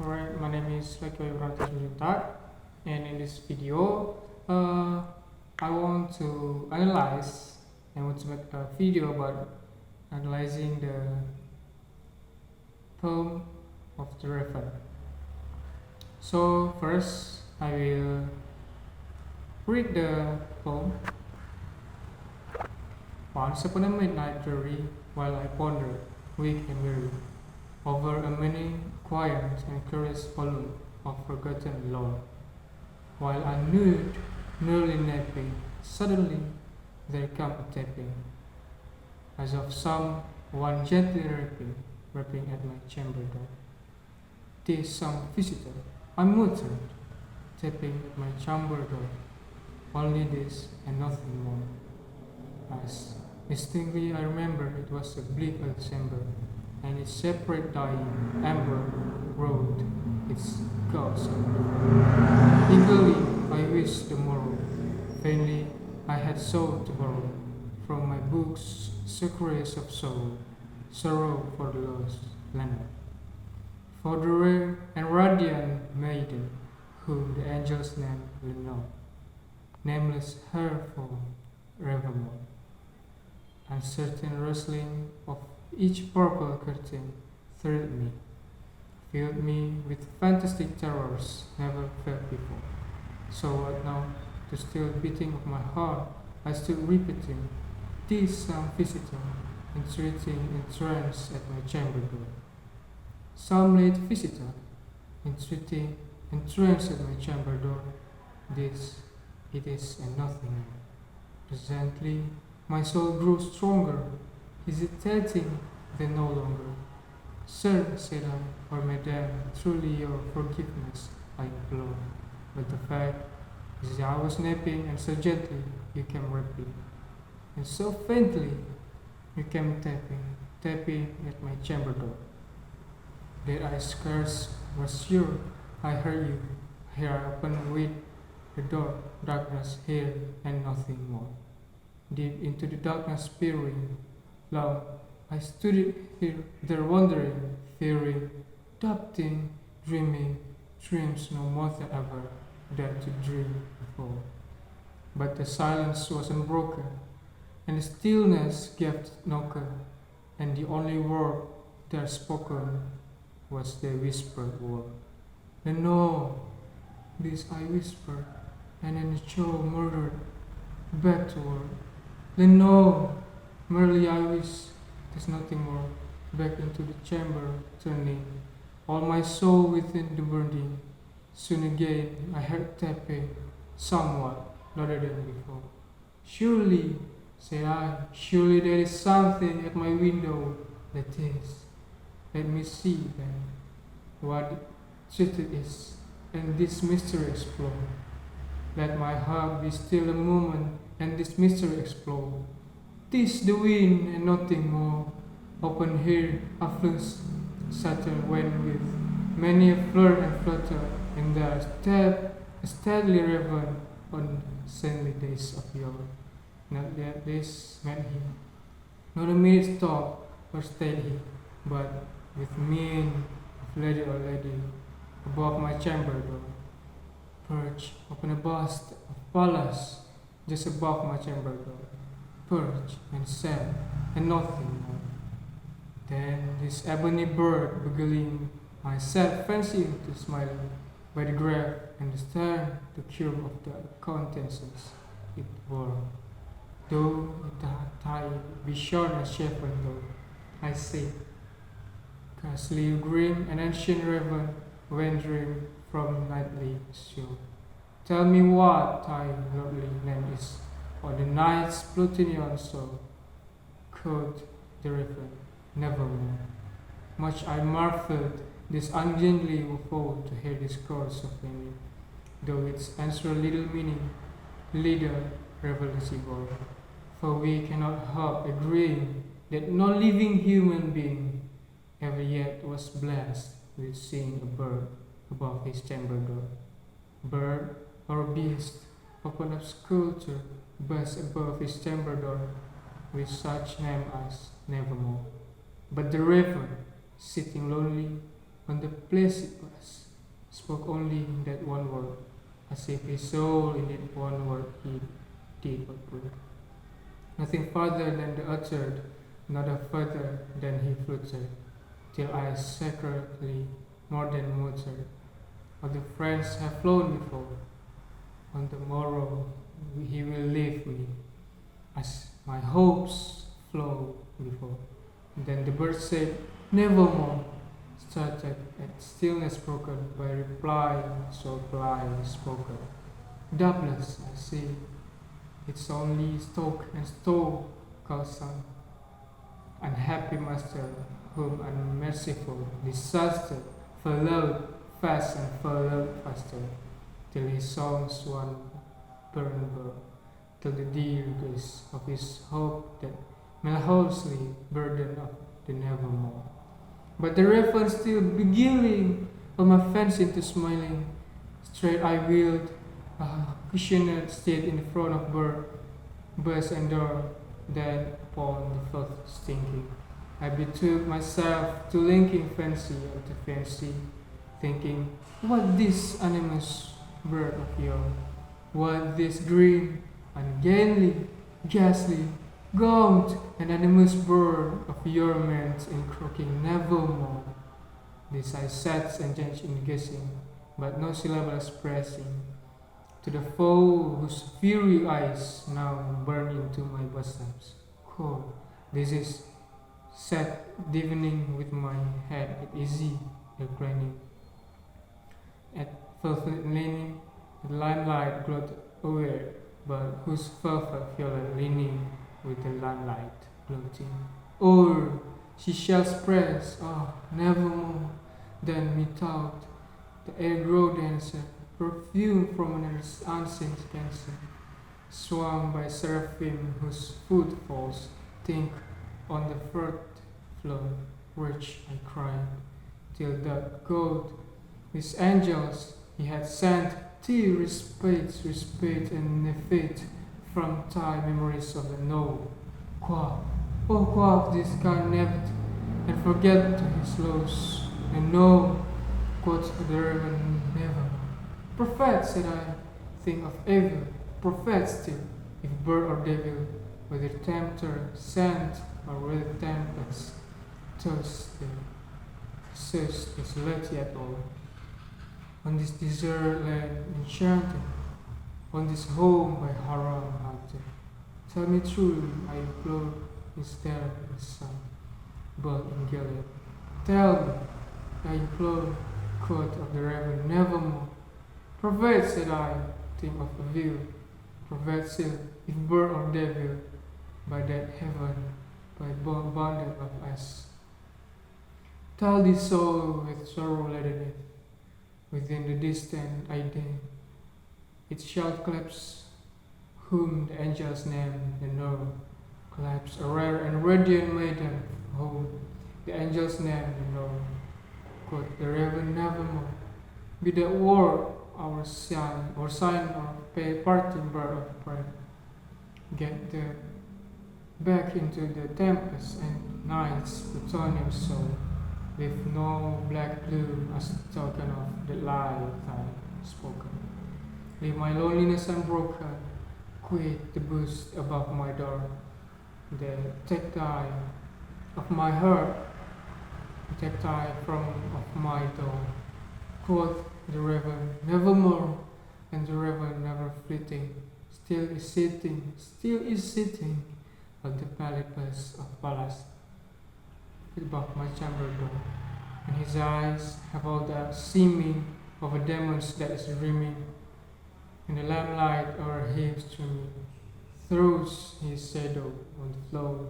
Alright, my name is Pranata, and in this video, I want to analyze and want to make a video about analyzing the poem of the river. So first, I will read the poem. Once upon a midnight dreary, while I pondered, weak and weary, over a many quiet and curious volume of forgotten lore. While I nude, nearly napping, suddenly there came a tapping, as of some one gently rapping at my chamber door. "'Tis some visitor," I muttered, tapping at my chamber door. Only this and nothing more. As distinctly I remember, it was a bleak old chamber, and its separate dying amber rode its ghost. Eagerly I wished the morrow, vainly I had sought to borrow from my books secrets of sorrow for the lost land, for the rare and radiant maiden whom the angels name Lenore, nameless her for evermore. Uncertain rustling of each purple curtain thrilled me, filled me with fantastic terrors never felt before. So what now, the still beating of my heart, I stood repeating, "'Tis some visitor, entreating entrance at my chamber door." Some late visitor, entreating entrance at my chamber door. This it is and nothing more. Presently my soul grew stronger, hesitating then no longer. "Sir," said I, "or madam, truly your forgiveness I implore. But the fact is that I was napping, and so gently you came rapping, and so faintly you came tapping at my chamber door, that I scarce was sure I heard you. Here I opened with the door, darkness here and nothing more. Deep into the darkness peering, long I stood there wondering, fearing, doubting, dreaming, dreams no mortal ever dared to dream before. But the silence was unbroken, and the stillness gave no care, and the only word there spoken was the whispered word. "Lenore," this I whispered, and then the chill murmured back toward. "Lenore," merely I wish, there's nothing more. Back into the chamber turning, all my soul within the burning. Soon again I heard tapping, somewhat louder than before. "Surely," said I, "surely there is something at my window. That is, let me see then what truth it is, and this mystery explore. Let my heart be still a moment, and this mystery explore. 'Tis the wind and nothing more. Open here a flux Saturn went with many a flirt and flutter, and there a steadily raven on saintly days of yore. Not yet this met he, not a minute stopped or stayed he, but with mien of lady or lady, above my chamber door, perched upon a bust of Pallas, just above my chamber door, perched and sat, and nothing more. Then this ebony bird beguiling my sad fancy into smiling, by the grave and the stern, the cure of the acquaintances it wore. Though the tie be shorn and shaven though, I say, ghastly grim and ancient raven, wandering from nightly shore. Tell me what thy lordly name is, or the night's plutonian soul." Quoth the raven, "Nevermore." Much I marvelled this ungainly foe to hear discourse of me, though its answer little meaning, little relevancy bore. For we cannot help agreeing that no living human being ever yet was blessed with seeing a bird above his chamber door. Bird or beast upon a sculpture bust above his chamber door, with such name as Nevermore. But the river, sitting lonely, on the place it was, spoke only that one word, as if his soul in that one word he did uproot. Nothing further than the uttered, nother further than he fluttered, till I sacredly more than muttered. Other friends have flown before, on the morrow he will leave me, as my hopes flow before. Then the bird said, nevermore, started at stillness broken by reply so blind spoken. Doubtless, I see, it's only stoke and stove, son, unhappy master, whom unmerciful disaster followed fast and followed faster, till his songs one burn till the dear grace of his hope that melancholy burden of the nevermore. But the raven still beguiling on my fancy into smiling, straight I wheeled, cushioned state in front of birds and door, then upon the first stinking, I betook myself to linking fancy after fancy, thinking, what this animous bird of yours, what this green, ungainly, ghastly, gaunt, and animus bird of your meant in croaking nevermore. This I sat engaged in guessing, but no syllable expressing, to the foe whose fiery eyes now burn into my bosoms. Cold, this is sat divining with my head at easy reclining. At velvet leaning, the limelight glowed aware, but whose velvet violet leaning with the limelight gloating. Or she shall spread, nevermore, then methought the air grow denser, perfume from an unseen cancer, swung by seraphim whose footfalls think on the third floor, which I cried, till that God, his angels, he had sent till respite and effete from time memories of the no. Quaff, oh quaff this carnivet, and forget his loss, and no, quoth the Reverend never. Prophet, said I, think of evil, prophet still, if bird or devil, whether tempter, sent, or whether tempest, thirsty, search desolate at all. On this desert land enchanted, on this home by haram haunted, tell me truly, I implore, is there a sun, but in Gilead? Tell me, I implore, quoth of the Reverend, nevermore. Prophet, said I, think of a view, prophet still, if bird or devil, by that heaven, by bundle of us. Tell this soul with sorrow laden it, within the distant idea, it shall collapse, whom the angels name and know, collapse a rare and radiant maiden, whom the angels name and know, quoth the Reverend nevermore, be that word our sign of parting bird of prey, get the back into the tempest and night's plutonium soul, with no black plume as token of the lie thou spoken. Leave my loneliness unbroken, quit the bush above my door, the tactile of my heart, the tactile from of my door. Quoth the Reverend, nevermore, and the Reverend never fleeting, still is sitting on the palace of palace, above my chamber door, and his eyes have all the seeming of a demon's that is dreaming, and the lamplight o'er him streaming, throws his shadow on the floor,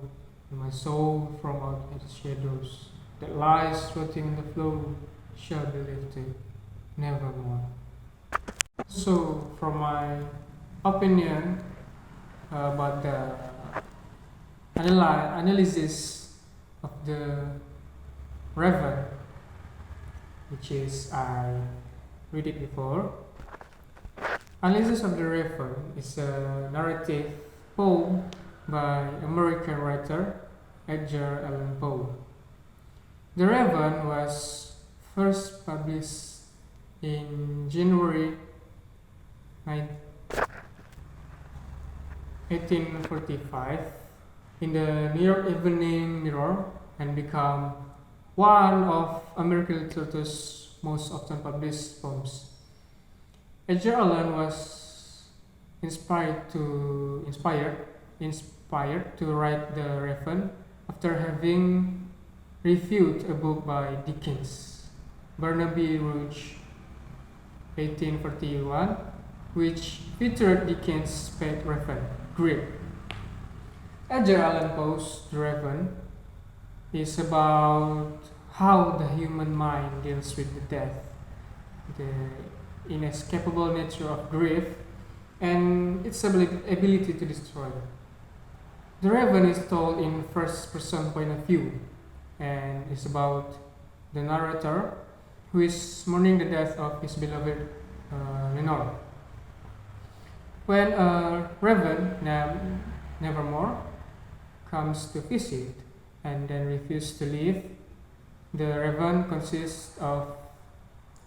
and my soul from out its shadows that lies floating on the floor shall be lifted nevermore. So, from my opinion about the analysis of the Raven, which is I read it before. Analysis of the Raven is a narrative poem by American writer Edgar Allan Poe. The Raven was first published in January 1845 in the New York Evening Mirror and become one of American literature's most often published poems. Edgar Allan was inspired to write The Raven after having reviewed a book by Dickens, Barnaby Rudge, 1841, which featured Dickens' pet raven, Grip. Edgar Allan Poe's The Raven is about how the human mind deals with the death, the inescapable nature of grief, and its ability to destroy. The Raven is told in first-person point of view and is about the narrator who is mourning the death of his beloved Lenore. When a raven named Nevermore comes to visit and then refuses to leave, the raven consists of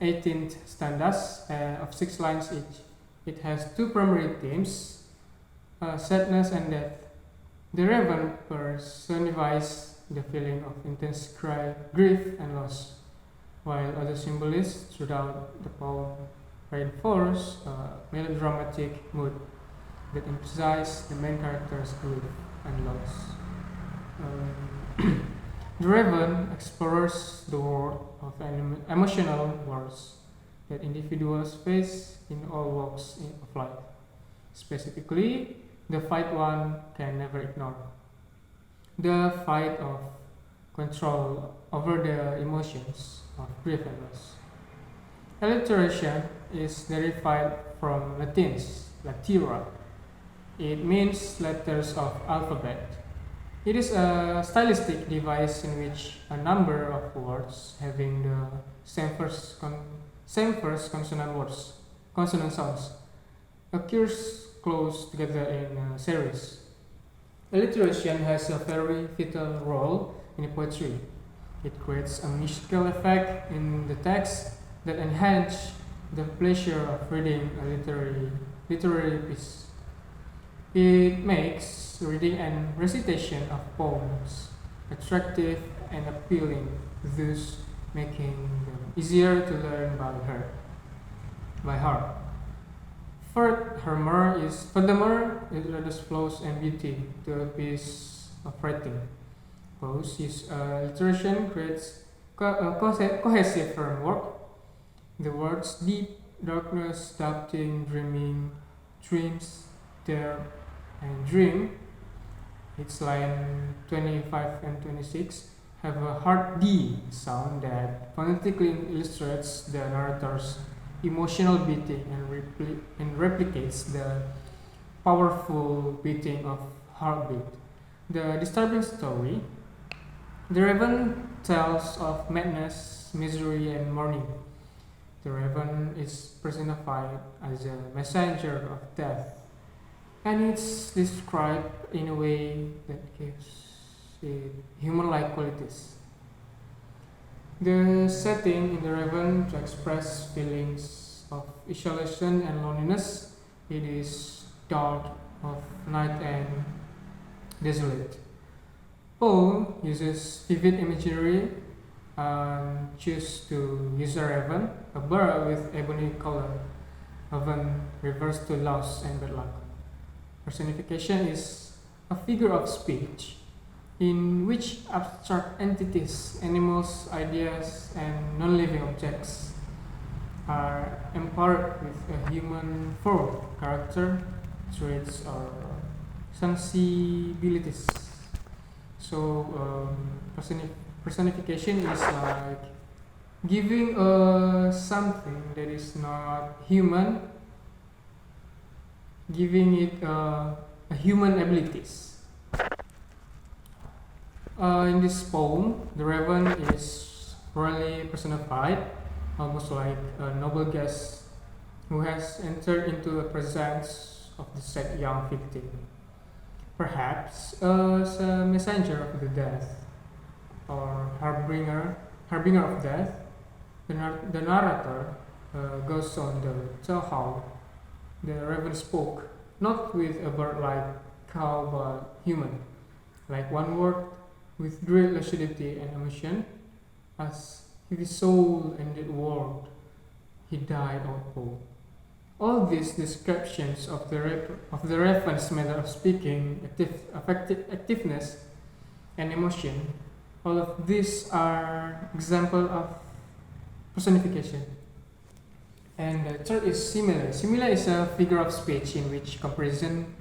18 stanzas of 6 lines each. It has 2 primary themes, sadness and death. The raven personifies the feeling of intense grief and loss, while other symbolists throughout the poem reinforce a melodramatic mood that emphasizes the main character's grief and loss. The Raven explores the world of emotional wars that individuals face in all walks of life, specifically the fight one can never ignore, the fight of control over the emotions of grief and loss. Alliteration is derived from Latin's latera. It means letters of alphabet. It is a stylistic device in which a number of words having the same first consonant sounds occurs close together in a series. Alliteration has a very vital role in poetry. It creates a musical effect in the text that enhance the pleasure of reading a literary piece. It makes reading and recitation of poems attractive and appealing, thus making them easier to learn by heart. Furthermore, it adds flows and beauty to a piece of writing. Prose alliteration creates a cohesive framework. The words deep, darkness, doubting, dreaming, dreams, dare, and dream, its line 25 and 26, have a hard D sound that phonetically illustrates the narrator's emotional beating and replicates the powerful beating of heartbeat. The disturbing story, The Raven, tells of madness, misery, and mourning. The raven is personified as a messenger of death, and it's described in a way that gives it human-like qualities. The setting in The Raven to express feelings of isolation and loneliness. It is dark of night and desolate. Poe uses vivid imagery and choose to use a raven, a bird with ebony color, often refers to loss and bad luck. Personification is a figure of speech in which abstract entities, animals, ideas, and non-living objects are empowered with a human form, character, traits, or sensibilities. So, personification is like giving something that is not human, giving it a human abilities. In this poem, the raven is royally personified, almost like a noble guest who has entered into the presence of the sad young victim, perhaps as a messenger of the death or harbinger of death. The narrator goes on to tell how the raven spoke, not with a bird like cow but human, like one word with great lucidity and emotion, as if his soul and that world he died out whole. All these descriptions of the raven's manner of speaking, activeness, and emotion, all of these are example of personification. And the third is simile. Simile is a figure of speech in which comparison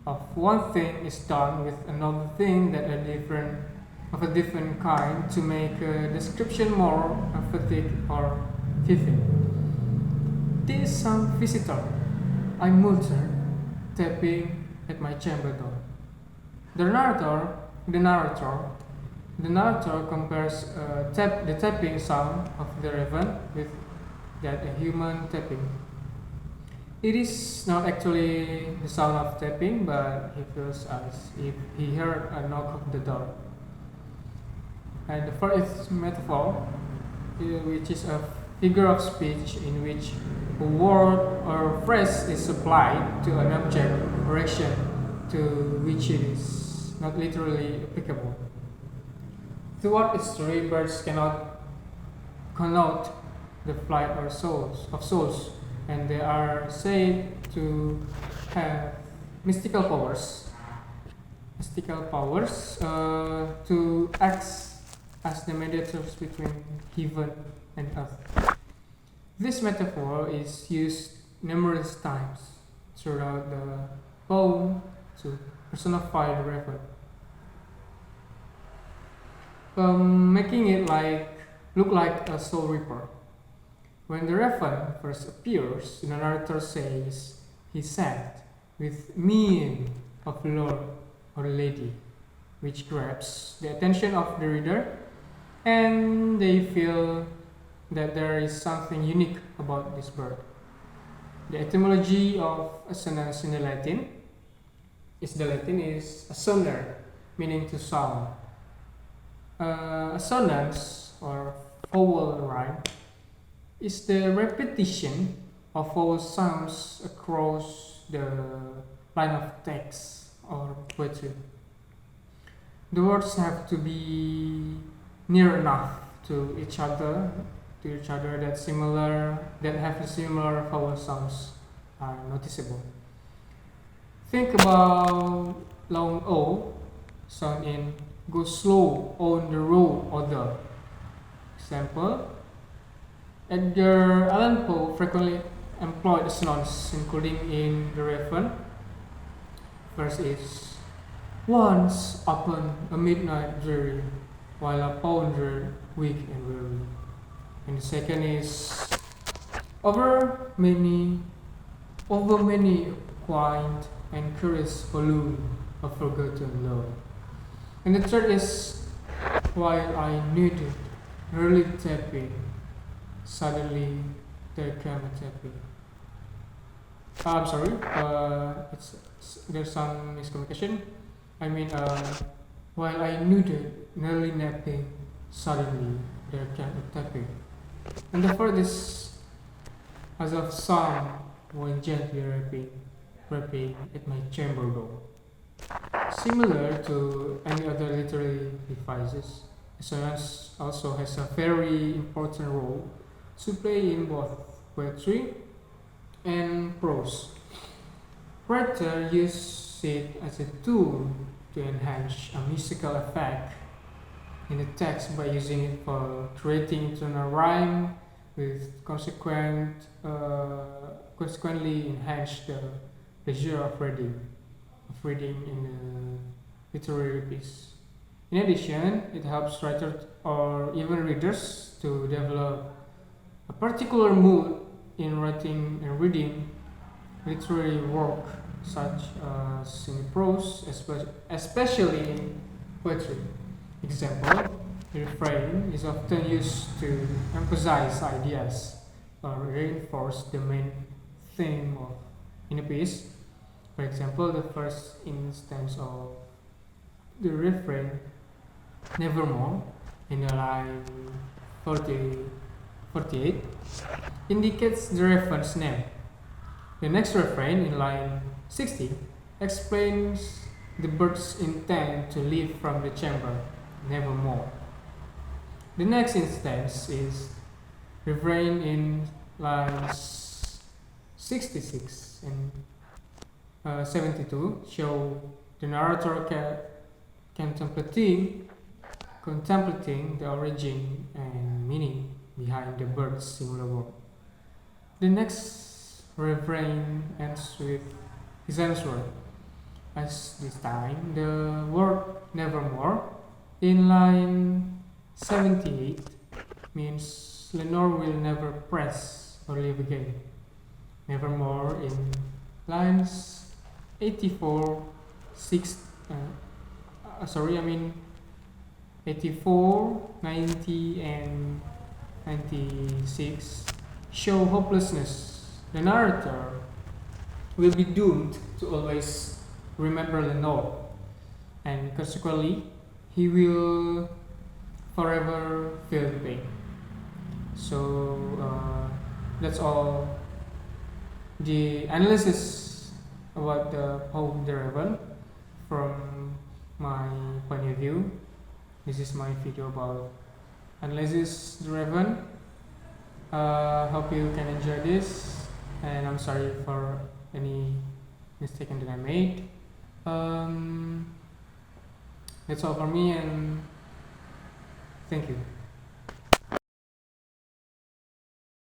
of one thing is done with another thing that of a different kind to make a description more emphatic or vivid. There is some visitor, I muttered, tapping at my chamber door. The narrator compares the tapping sound of the raven with that a human tapping. It is not actually the sound of tapping, but he feels as if he heard a knock of the door. And the fourth metaphor, which is a figure of speech in which a word or phrase is applied to an object or action to which it is not literally applicable. Throughout its story, birds cannot connote the flight of souls, and they are said to have mystical powers to act as the mediators between heaven and earth. This metaphor is used numerous times throughout the poem to personify the raven, making it look like a soul reaper. When the raven first appears, the narrator says he sat with mien of lord or lady, which grabs the attention of the reader, and they feel that there is something unique about this bird. The etymology of assonance in the Latin is assoner, meaning to sound. Assonance or vowel rhyme is the repetition of vowel sounds across the line of text or poetry. The words have to be near enough to each other that have similar vowel sounds are noticeable. Think about long O sound in go slow on the road order. Example, Edgar Allan Poe frequently employed assonance, including in The Raven. First is once upon a midnight dreary, while I pondered weak and weary. And the second is over many quaint and curious volume of forgotten love. And the third is while I needed early tapping, suddenly there came a tapping. I'm sorry, there's some miscommunication. While I needed nearly napping, suddenly there came a tapping. And the fourth is as of some when gently rapping at my chamber door. Similar to any other literary devices, assonance also has a very important role to play in both poetry and prose. Writers use it as a tool to enhance a musical effect in the text by using it for creating internal rhyme with consequently enhance the pleasure of reading in a literary piece. In addition, it helps writers or even readers to develop a particular mood in writing and reading literary work such as in prose, especially in poetry. Example, the refrain is often used to emphasize ideas or reinforce the main theme in a piece. For example, the first instance of the refrain, nevermore, in line 40, 48 indicates the Raven's name. The next refrain in line 60 explains the bird's intent to leave from the chamber, nevermore. The next instance is refrain in lines 66 and 72 show the narrator contemplating the origin and meaning behind the bird's singular word. The next refrain ends with his answer, as this time the word nevermore in line 78 means Lenore will never press or live again. Nevermore in lines 84, 84, 90 and 96 show hopelessness. The narrator will be doomed to always remember Lenore, and consequently he will forever feel the pain. So that's all the analysis about the poem The Raven from my point of view. This is my video about analysis The Raven. Hope you can enjoy this, and I'm sorry for any mistake that I made. That's all for me, and thank you.